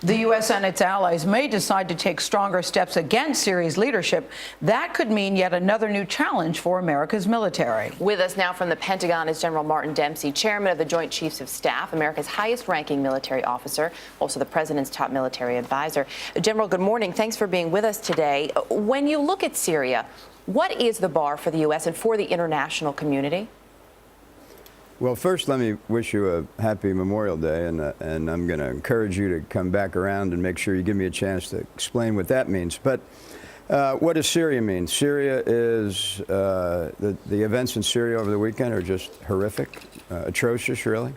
The U.S. and its allies may decide to take stronger steps against Syria's leadership. That could mean yet another new challenge for America's military. With us now from the Pentagon is General Martin Dempsey, chairman of the Joint Chiefs of Staff, America's highest-ranking military officer, also the president's top military advisor. General, good morning. Thanks for being with us today. When you look at Syria, what is the bar for the U.S. and for the international community? Well, first, let me wish you a happy Memorial Day, and I'm going to encourage you to come back around and make sure you give me a chance to explain what that means. But what does Syria mean? Syria is, the events in Syria over the weekend are just horrific, atrocious, really.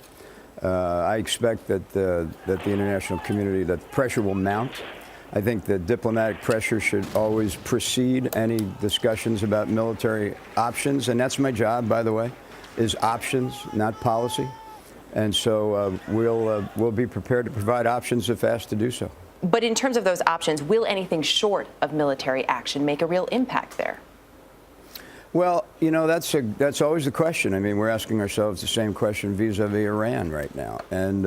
I expect that the international community, that the pressure will mount. I think that diplomatic pressure should always precede any discussions about military options, and that's my job, by the way, is options, not policy. And so we'll be prepared to provide options if asked to do so. But in terms of those options, will anything short of military action make a real impact there? Well, you know, that's always the question. I mean, we're asking ourselves the same question vis-a-vis Iran right now. And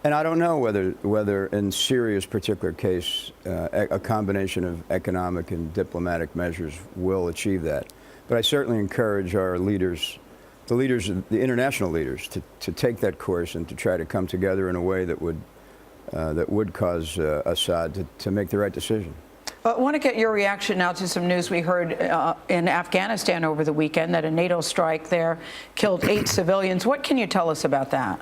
I don't know whether in Syria's particular case, a combination of economic and diplomatic measures will achieve that. But I certainly encourage our leaders, the international leaders, to take that course and to try to come together in a way that would cause Assad to make the right decision. I want to get your reaction now to some news we heard in Afghanistan over the weekend, that a NATO strike there killed 8 civilians. What can you tell us about that?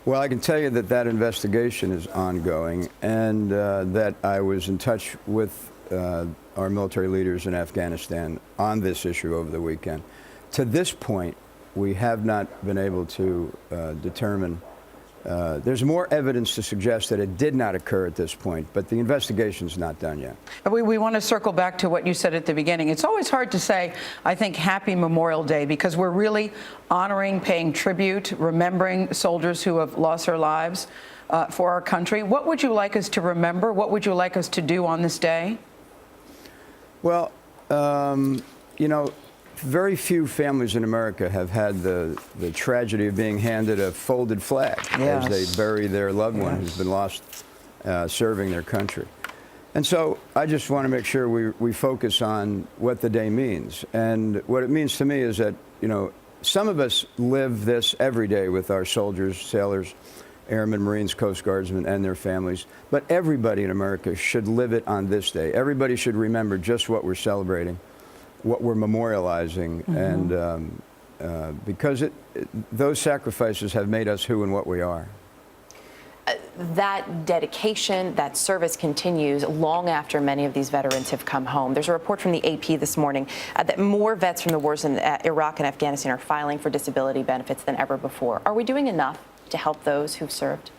Well, I can tell you that that investigation is ongoing, and that I was in touch with our military leaders in Afghanistan on this issue over the weekend. To this point, we have not been able to determine. There's more evidence to suggest that it did not occur at this point, but the investigation's not done yet. We want to circle back to what you said at the beginning. It's always hard to say, I think, Happy Memorial Day, because we're really honoring, paying tribute, remembering soldiers who have lost their lives for our country. What would you like us to remember? What would you like us to do on this day? Well, you know, very few families in America have had the tragedy of being handed a folded flag as they bury their loved one who's been lost serving their country. And so I just want to make sure we focus on what the day means. And what it means to me is that, you know, some of us live this every day with our soldiers, sailors, airmen, Marines, Coast Guardsmen, and their families. But everybody in America should live it on this day. Everybody should remember just what we're celebrating, what we're memorializing, and because those sacrifices have made us who and what we are. That dedication, that service continues long after many of these veterans have come home. There's a report from the AP this morning that more vets from the wars in Iraq and Afghanistan are filing for disability benefits than ever before. Are we doing enough to help those who've served?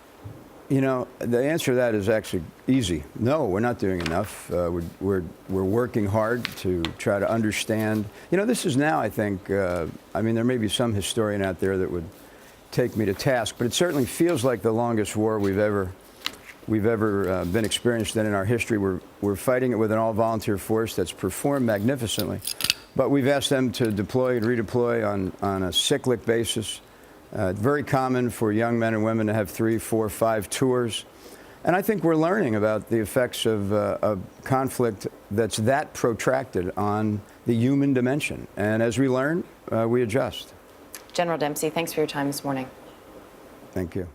You know, the answer to that is actually easy. No, we're not doing enough. We're working hard to try to understand. You know, this is now, I think, I mean, there may be some historian out there that would take me to task, but it certainly feels like the longest war we've ever been experienced in our history. We're fighting it with an all-volunteer force that's performed magnificently, but we've asked them to deploy and redeploy on a cyclic basis. Very common for young men and women to have 3, 4, 5 tours. And I think we're learning about the effects of conflict that's that protracted on the human dimension. And as we learn, we adjust. General Dempsey, thanks for your time this morning. Thank you.